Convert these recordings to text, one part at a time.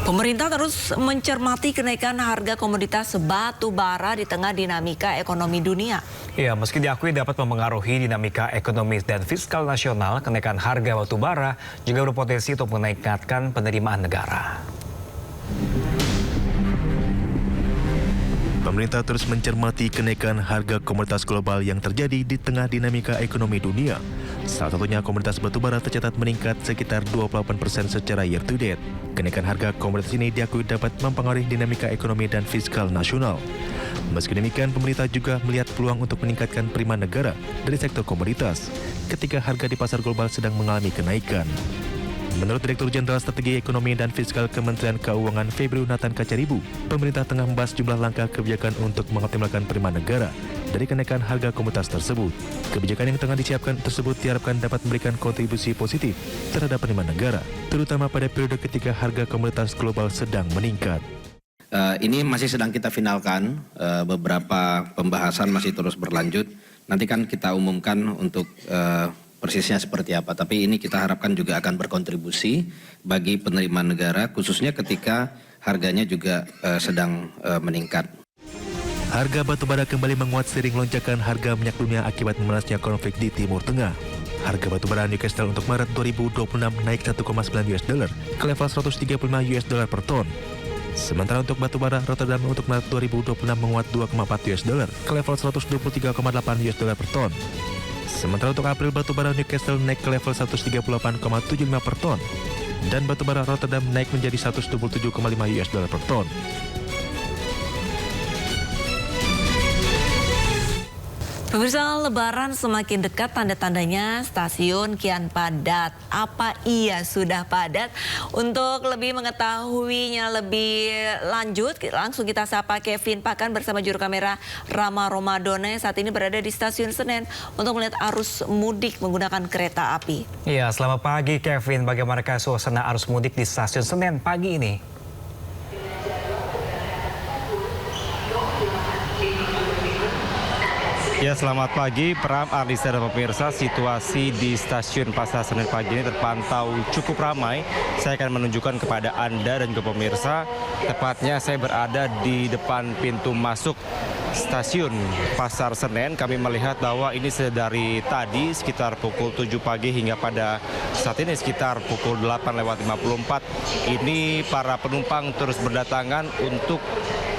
Pemerintah terus mencermati kenaikan harga komoditas batu bara di tengah dinamika ekonomi dunia. Ya, meski diakui dapat mempengaruhi dinamika ekonomi dan fiskal nasional, kenaikan harga batu bara juga berpotensi untuk meningkatkan penerimaan negara. Pemerintah terus mencermati kenaikan harga komoditas global yang terjadi di tengah dinamika ekonomi dunia. Salah satunya komoditas batubara tercatat meningkat sekitar 28% secara year to date. Kenaikan harga komoditas ini diakui dapat mempengaruhi dinamika ekonomi dan fiskal nasional. Meski demikian, pemerintah juga melihat peluang untuk meningkatkan penerimaan negara dari sektor komoditas ketika harga di pasar global sedang mengalami kenaikan. Menurut Direktur Jenderal Strategi Ekonomi dan Fiskal Kementerian Keuangan Febrio Nathan Kacaribu, pemerintah tengah membahas jumlah langkah kebijakan untuk mengoptimalkan penerimaan negara dari kenaikan harga komoditas tersebut. Kebijakan yang tengah disiapkan tersebut diharapkan dapat memberikan kontribusi positif terhadap penerimaan negara, terutama pada periode ketika harga komoditas global sedang meningkat. Ini masih sedang kita finalkan, beberapa pembahasan masih terus berlanjut. Nanti kan kita umumkan untuk persisnya seperti apa, tapi ini kita harapkan juga akan berkontribusi bagi penerimaan negara, khususnya ketika harganya juga sedang meningkat. Harga batubara kembali menguat seiring lonjakan harga minyak dunia akibat memanasnya konflik di Timur Tengah. Harga batubara Newcastle untuk Maret 2026 naik 1,9 US dollar ke level 135 US dollar per ton. Sementara untuk batubara Rotterdam untuk Maret 2026 menguat 2,4 US dollar ke level 123,8 US dollar per ton. Sementara untuk April batubara Newcastle naik ke level 138,75 per ton dan batubara Rotterdam naik menjadi 127,5 US dollar per ton. Pemirsa, Lebaran semakin dekat, tanda-tandanya stasiun kian padat. Apa iya sudah padat? Untuk lebih mengetahuinya lebih lanjut, langsung kita sapa Kevin Pakan bersama juru kamera Rama Romadone saat ini berada di Stasiun Senen untuk melihat arus mudik menggunakan kereta api. Ya, selamat pagi Kevin. Bagaimanakah suasana arus mudik di Stasiun Senen pagi ini? Ya, selamat pagi Pram, Arlisa dan pemirsa. Situasi di Stasiun Pasar Senen pagi ini terpantau cukup ramai. Saya akan menunjukkan kepada Anda dan ke pemirsa. Tepatnya saya berada di depan pintu masuk Stasiun Pasar Senen. Kami melihat bahwa ini dari tadi sekitar pukul 7 pagi hingga pada saat ini sekitar pukul 8:54. Ini para penumpang terus berdatangan untuk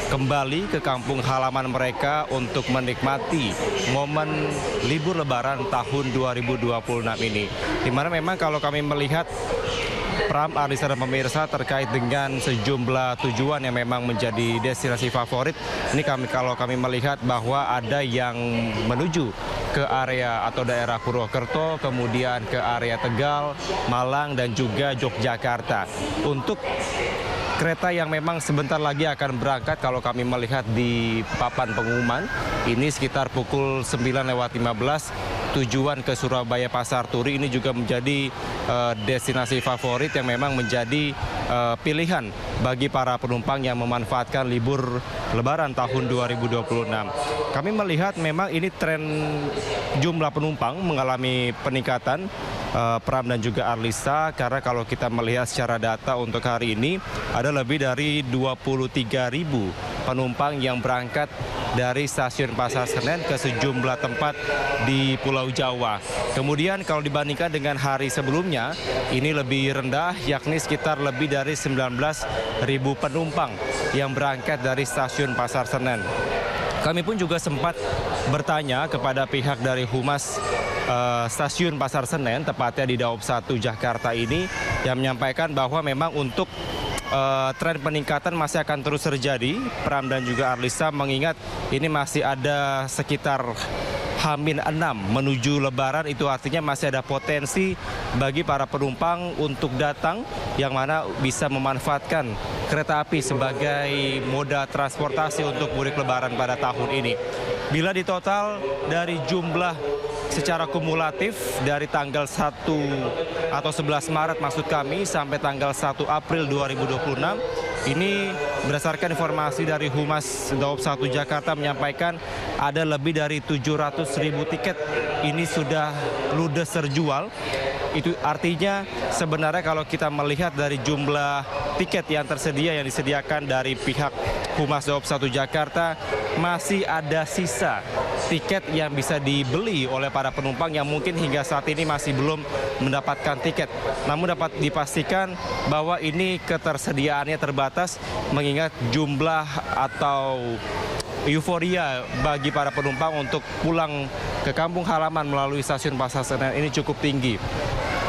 kembali ke kampung halaman mereka untuk menikmati momen libur lebaran tahun 2026 ini. Di mana memang kalau kami melihat Pram, Arlisa dan pemirsa terkait dengan sejumlah tujuan yang memang menjadi destinasi favorit. Ini kalau kami melihat bahwa ada yang menuju ke area atau daerah Purwokerto, kemudian ke area Tegal, Malang dan juga Yogyakarta. Untuk kereta yang memang sebentar lagi akan berangkat, kalau kami melihat di papan pengumuman, ini sekitar pukul 9:15 tujuan ke Surabaya Pasar Turi. Ini juga menjadi destinasi favorit yang memang menjadi pilihan bagi para penumpang yang memanfaatkan libur Lebaran tahun 2026. Kami melihat memang ini tren jumlah penumpang mengalami peningkatan, Pram dan juga Arlisa, karena kalau kita melihat secara data untuk hari ini ada lebih dari 23.000 penumpang yang berangkat dari Stasiun Pasar Senen ke sejumlah tempat di Pulau Jawa. Kemudian kalau dibandingkan dengan hari sebelumnya, ini lebih rendah, yakni sekitar lebih dari 19.000 penumpang yang berangkat dari Stasiun Pasar Senen. Kami pun juga sempat bertanya kepada pihak dari Humas Stasiun Pasar Senen, tepatnya di Daob 1 Jakarta ini, yang menyampaikan bahwa memang untuk tren peningkatan masih akan terus terjadi, Pram dan juga Arlisa, mengingat ini masih ada sekitar H-6 menuju Lebaran. Itu artinya masih ada potensi bagi para penumpang untuk datang yang mana bisa memanfaatkan kereta api sebagai moda transportasi untuk mudik Lebaran pada tahun ini. Bila ditotal dari jumlah secara kumulatif dari tanggal 1 atau 11 Maret maksud kami sampai tanggal 1 April 2026, ini berdasarkan informasi dari Humas Daob 1 Jakarta menyampaikan ada lebih dari 700.000 tiket ini sudah ludes terjual. Itu artinya sebenarnya kalau kita melihat dari jumlah tiket yang tersedia yang disediakan dari pihak Humas Daob 1 Jakarta, masih ada sisa tiket yang bisa dibeli oleh para penumpang yang mungkin hingga saat ini masih belum mendapatkan tiket. Namun dapat dipastikan bahwa ini ketersediaannya terbatas mengingat jumlah atau euforia bagi para penumpang untuk pulang ke kampung halaman melalui stasiun Pasar Senen ini cukup tinggi.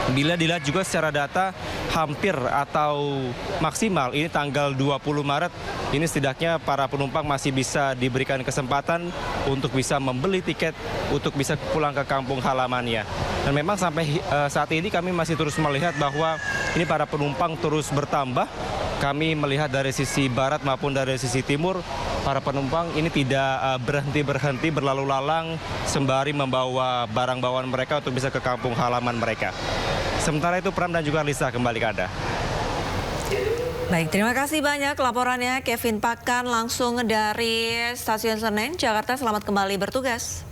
Bila dilihat juga secara data hampir atau maksimal ini tanggal 20 Maret ini setidaknya para penumpang masih bisa diberikan kesempatan untuk bisa membeli tiket untuk bisa pulang ke kampung halamannya. Dan memang sampai saat ini kami masih terus melihat bahwa ini para penumpang terus bertambah. Kami melihat dari sisi barat maupun dari sisi timur, para penumpang ini tidak berhenti berlalu lalang sembari membawa barang bawaan mereka untuk bisa ke kampung halaman mereka. Sementara itu Pram dan juga Lisa kembali ke Anda. Baik, terima kasih banyak laporannya Kevin Pakan langsung dari Stasiun Senen, Jakarta. Selamat kembali bertugas.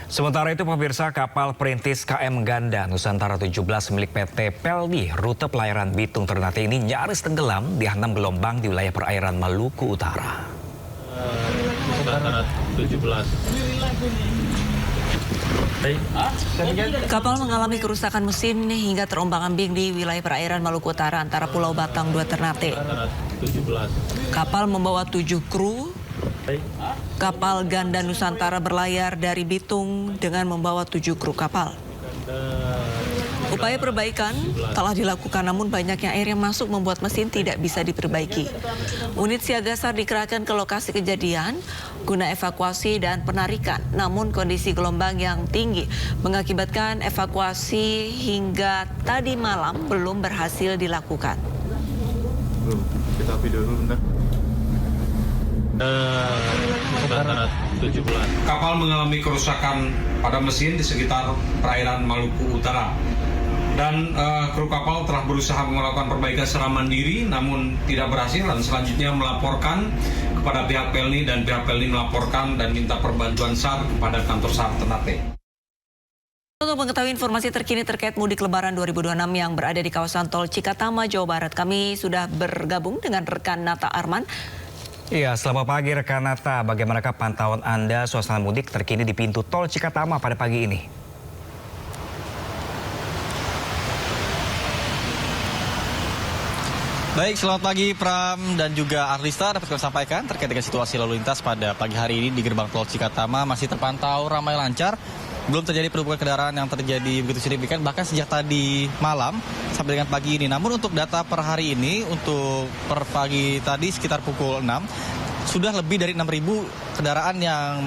Sementara itu pemirsa, kapal perintis KM Ganda Nusantara 17 milik PT Pelni rute pelayaran Bitung Ternate ini nyaris tenggelam dihantam gelombang di wilayah perairan Maluku Utara. Kapal mengalami kerusakan mesin hingga terombang-ambing di wilayah perairan Maluku Utara antara Pulau Batang 2 Ternate. Kapal membawa 7 kru. Kapal Ganda Nusantara berlayar dari Bitung dengan membawa 7 kru kapal. Upaya perbaikan telah dilakukan, namun banyaknya air yang masuk membuat mesin tidak bisa diperbaiki. Unit siaga SAR dikerahkan ke lokasi kejadian guna evakuasi dan penarikan. Namun kondisi gelombang yang tinggi mengakibatkan evakuasi hingga tadi malam belum berhasil dilakukan. Kita video dulu bentar. Kapal mengalami kerusakan pada mesin di sekitar perairan Maluku Utara. Dan kru kapal telah berusaha melakukan perbaikan secara mandiri namun tidak berhasil dan selanjutnya melaporkan kepada pihak Pelni dan pihak Pelni melaporkan dan minta perbantuan SAR kepada kantor SAR Ternate. Untuk mengetahui informasi terkini terkait mudik Lebaran 2026 yang berada di kawasan Tol Cikatama, Jawa Barat, kami sudah bergabung dengan rekan Nata Arman. Iya, selamat pagi rekan Nata. Bagaimanakah pantauan Anda suasana mudik terkini di pintu Tol Cikatama pada pagi ini? Baik, selamat pagi Pram dan juga Arlista. Dapat kami sampaikan terkait dengan situasi lalu lintas pada pagi hari ini di gerbang Tol Cikatama masih terpantau ramai lancar. Belum terjadi penumpukan kendaraan yang terjadi begitu signifikan bahkan sejak tadi malam sampai dengan pagi ini. Namun untuk data per hari ini, untuk per pagi tadi sekitar pukul 6, sudah lebih dari 6.000 kendaraan yang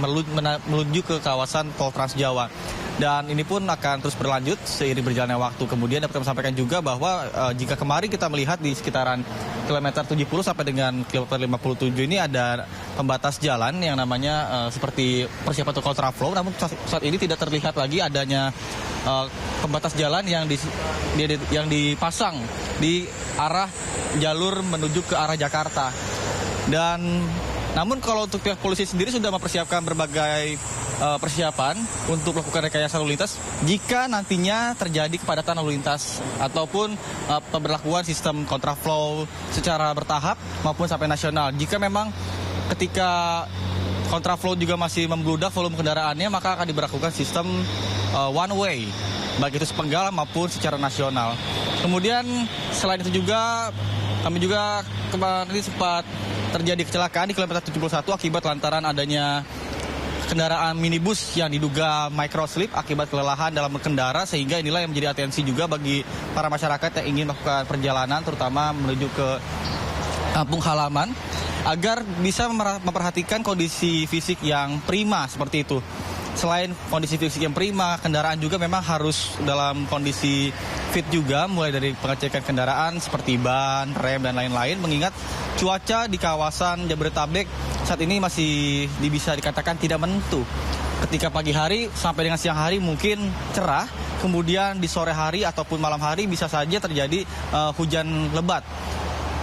menuju ke kawasan Tol Trans Jawa. Dan ini pun akan terus berlanjut seiring berjalannya waktu. Kemudian dapat kami sampaikan juga bahwa jika kemarin kita melihat di sekitaran kilometer 70 sampai dengan kilometer 57 ini ada pembatas jalan yang namanya seperti persiapan untuk kontraflow. Namun saat ini tidak terlihat lagi adanya pembatas jalan yang dipasang di arah jalur menuju ke arah Jakarta. Dan namun kalau untuk pihak polisi sendiri sudah mempersiapkan berbagai persiapan untuk melakukan rekayasa lalu lintas jika nantinya terjadi kepadatan lalu lintas ataupun pemberlakuan sistem kontraflow secara bertahap maupun sampai nasional. Jika memang ketika kontraflow juga masih membludak volume kendaraannya, maka akan diberlakukan sistem one way, baik itu sepenggal maupun secara nasional. Kemudian selain itu juga kami juga kemarin sempat terjadi kecelakaan di kilometer 71 akibat lantaran adanya kendaraan minibus yang diduga microslip akibat kelelahan dalam berkendara, sehingga inilah yang menjadi atensi juga bagi para masyarakat yang ingin melakukan perjalanan terutama menuju ke kampung halaman agar bisa memperhatikan kondisi fisik yang prima seperti itu. Selain kondisi fisik yang prima, kendaraan juga memang harus dalam kondisi fit juga, mulai dari pengecekan kendaraan seperti ban, rem, dan lain-lain, mengingat cuaca di kawasan Jabodetabek saat ini masih bisa dikatakan tidak menentu. Ketika pagi hari sampai dengan siang hari mungkin cerah, kemudian di sore hari ataupun malam hari bisa saja terjadi hujan lebat.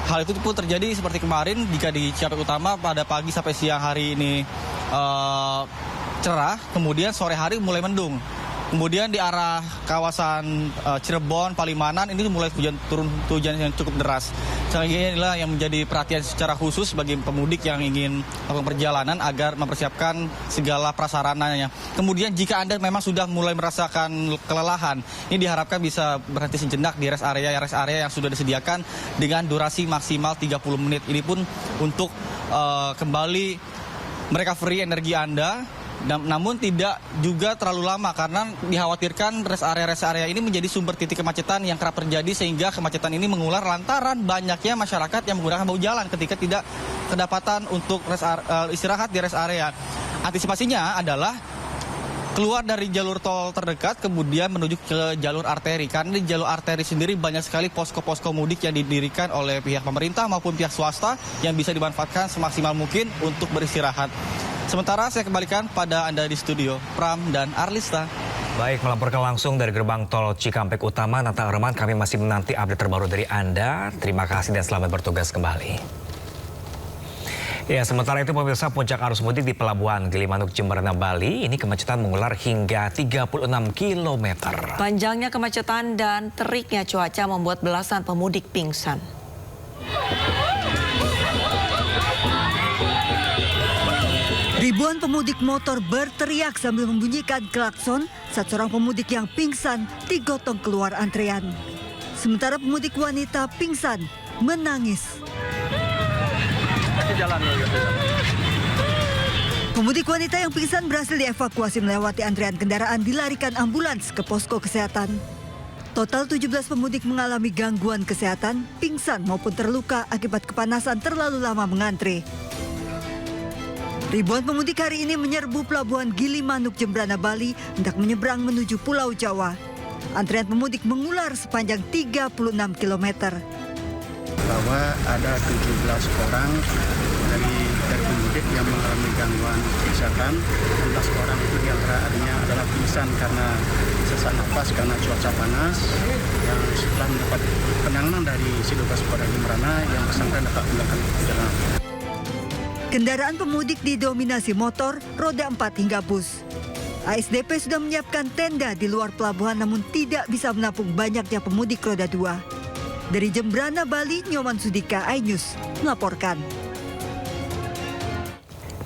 Hal itu pun terjadi seperti kemarin jika di Cikampek Utama pada pagi sampai siang hari ini cerah, kemudian sore hari mulai mendung. Kemudian di arah kawasan Cirebon, Palimanan ini mulai turun hujan yang cukup deras. Sehingga inilah yang menjadi perhatian secara khusus bagi pemudik yang ingin melakukan perjalanan agar mempersiapkan segala prasarananya. Kemudian jika Anda memang sudah mulai merasakan kelelahan, ini diharapkan bisa berhenti sejenak di rest area yang sudah disediakan dengan durasi maksimal 30 menit. Ini pun untuk kembali merecovery energi Anda. Namun tidak juga terlalu lama karena dikhawatirkan rest area ini menjadi sumber titik kemacetan yang kerap terjadi sehingga kemacetan ini mengular lantaran banyaknya masyarakat yang menggunakan bahu jalan ketika tidak kedapatan untuk istirahat di rest area. Antisipasinya adalah keluar dari jalur tol terdekat kemudian menuju ke jalur arteri. Karena di jalur arteri sendiri banyak sekali posko-posko mudik yang didirikan oleh pihak pemerintah maupun pihak swasta yang bisa dimanfaatkan semaksimal mungkin untuk beristirahat. Sementara saya kembalikan pada Anda di studio, Pram dan Arlista. Baik, melaporkan langsung dari gerbang tol Cikampek Utama, Nata Arman, kami masih menanti update terbaru dari Anda. Terima kasih dan selamat bertugas kembali. Ya, sementara itu pemirsa, puncak arus mudik di Pelabuhan Gilimanuk, Jemberana, Bali, ini kemacetan mengular hingga 36 km. Panjangnya kemacetan dan teriknya cuaca membuat belasan pemudik pingsan. Ribuan pemudik motor berteriak sambil membunyikan klakson saat seorang pemudik yang pingsan digotong keluar antrean. Sementara pemudik wanita pingsan menangis. Pemudik wanita yang pingsan berhasil dievakuasi melewati antrean kendaraan dilarikan ambulans ke posko kesehatan. Total 17 pemudik mengalami gangguan kesehatan, pingsan maupun terluka akibat kepanasan terlalu lama mengantre. Ribuan pemudik hari ini menyerbu Pelabuhan Gilimanuk, Jemberana, Bali hendak menyeberang menuju Pulau Jawa. Antrian pemudik mengular sepanjang 36 km. Bahwa ada 17 orang dari pemudik yang mengalami gangguan kesehatan. 17 orang itu diantaranya adalah pingsan karena sesak nafas karena cuaca panas. Yang setelah mendapat penanganan dari Sidokas Polda Jemberana yang bersangkutan dapat melakukan perjalanan. Kendaraan pemudik didominasi motor, roda 4 hingga bus. ASDP sudah menyiapkan tenda di luar pelabuhan namun tidak bisa menampung banyaknya pemudik roda 2. Dari Jemberana, Bali, Nyoman Sudika, iNews melaporkan.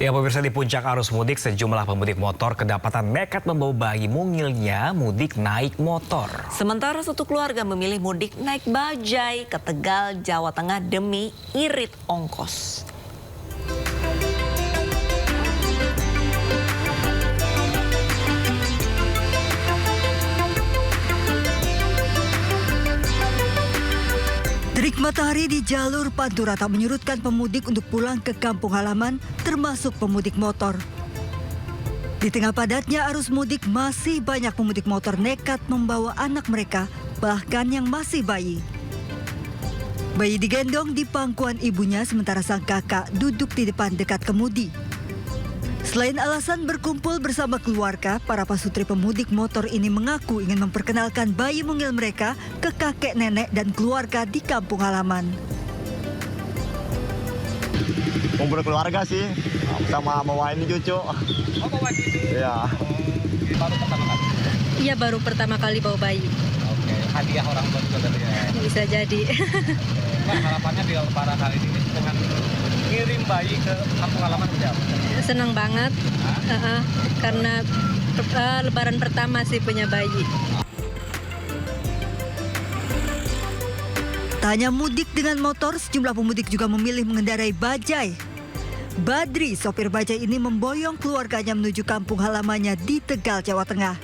Ya, pemirsa, di puncak arus mudik sejumlah pemudik motor kedapatan nekat membawa bayi mungilnya mudik naik motor. Sementara satu keluarga memilih mudik naik bajai ke Tegal, Jawa Tengah demi irit ongkos. Terik matahari di jalur Pantura tak menyurutkan pemudik untuk pulang ke kampung halaman, termasuk pemudik motor. Di tengah padatnya arus mudik, masih banyak pemudik motor nekat membawa anak mereka, bahkan yang masih bayi. Bayi digendong di pangkuan ibunya, sementara sang kakak duduk di depan dekat kemudi. Selain alasan berkumpul bersama keluarga, para pasutri pemudik motor ini mengaku ingin memperkenalkan bayi mungil mereka ke kakek nenek dan keluarga di kampung halaman. Kumpul keluarga sih, sama bawa ini cucu. Oh, bawa cucu? Iya. Baru pertama kali? Iya, baru pertama kali bawa bayi. Oke, hadiah orang tua juga tadi ya? Bisa jadi. Mbak, harapannya di lebaran kali ini dengan ngirim bayi ke kampung halaman berapa? Senang banget, karena lebaran pertama sih punya bayi. Tak hanya mudik dengan motor, sejumlah pemudik juga memilih mengendarai bajai. Badri, sopir bajai ini memboyong keluarganya menuju kampung halamannya di Tegal, Jawa Tengah.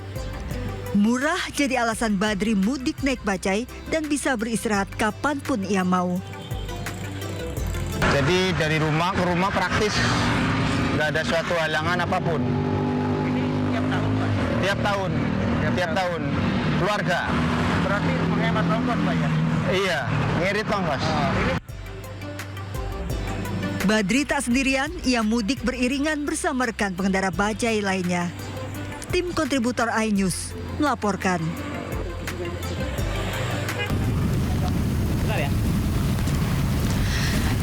Murah jadi alasan Badri mudik naik bajai dan bisa beristirahat kapanpun ia mau. Jadi dari rumah ke rumah praktis, nggak ada suatu halangan apapun. Ini tiap tahun, Pak? Tiap tahun. Keluarga. Berarti menghemat ongkos, Pak ya? Iya, ngirit ongkos. Badri tak sendirian, ia mudik beriringan bersama rekan pengendara bajai lainnya. Tim kontributor iNews melaporkan.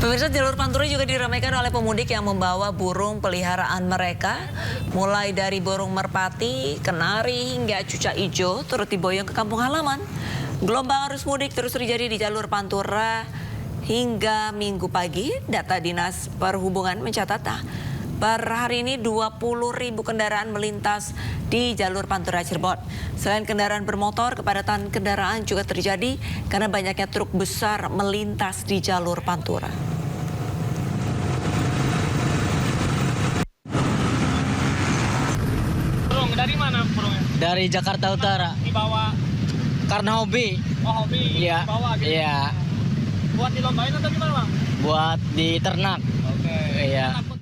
Pemirsa, jalur Pantura juga diramaikan oleh pemudik yang membawa burung peliharaan mereka. Mulai dari burung merpati, kenari, hingga cucak ijo turut diboyong ke kampung halaman. Gelombang arus mudik terus terjadi di jalur Pantura hingga Minggu pagi. Data Dinas Perhubungan mencatat per hari ini 20.000 kendaraan melintas di jalur Pantura Cirebon. Selain kendaraan bermotor, kepadatan kendaraan juga terjadi karena banyaknya truk besar melintas di jalur Pantura. Burung dari mana burungnya? Dari Jakarta Utara. Dibawa Karena hobi. oh hobi Iya. dibawa gitu. Iya. Buat dilombain atau gimana, Bang? Buat di ternak. Oke. Iya. Takut